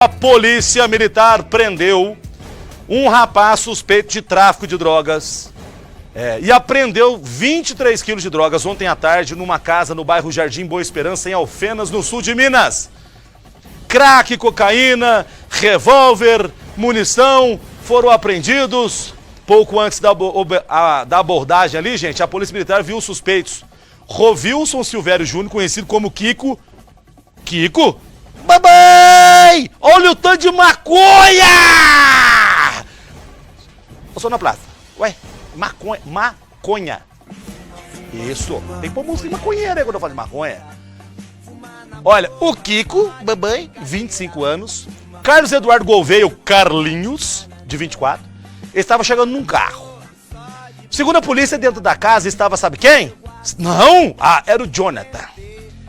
A polícia militar prendeu um rapaz suspeito de tráfico de drogas e apreendeu 23 quilos de drogas ontem à tarde numa casa no bairro Jardim Boa Esperança, em Alfenas, no sul de Minas. Crack, cocaína, revólver, munição foram apreendidos. Pouco antes da abordagem ali, gente, a polícia militar viu os suspeitos. Rovilson Silvério Júnior, conhecido como Kiko. Kiko? Babai! Olha o tanto de maconha! Eu sou na praça. Ué, maconha. Isso. Tem que pôr música de maconheira aí quando eu falo de maconha. Olha, o Kiko, babai, 25 anos. Carlos Eduardo Gouveia, o Carlinhos, de 24. Ele estava chegando num carro. Segundo a polícia, dentro da casa estava, sabe quem? Não! Era o Jonathan.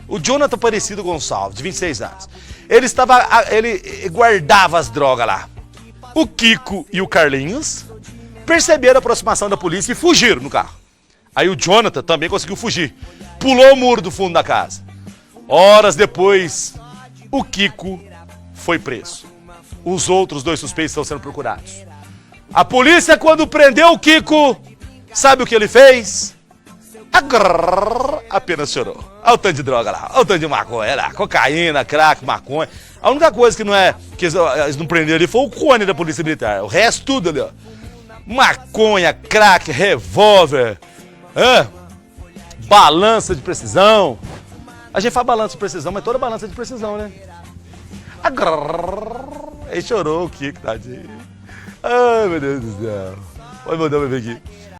O Jonathan Aparecido Gonçalves, de 26 anos. Ele guardava as drogas lá. O Kiko e o Carlinhos perceberam a aproximação da polícia e fugiram no carro. Aí o Jonathan também conseguiu fugir. Pulou o muro do fundo da casa. Horas depois, o Kiko foi preso. Os outros dois suspeitos estão sendo procurados. A polícia, quando prendeu o Kiko, sabe o que ele fez? Apenas chorou. Olha o tanto de droga lá, olha o tanto de maconha lá, cocaína, crack, maconha. A única coisa que eles não prenderam ali foi o cone da polícia militar. O resto tudo ali, ó. Maconha, crack, revólver, balança de precisão. A gente fala balança de precisão, mas toda balança é de precisão, né? Ele chorou o Kiko, tadinho. Ai, meu Deus do céu. Pode mandar eu ver aqui.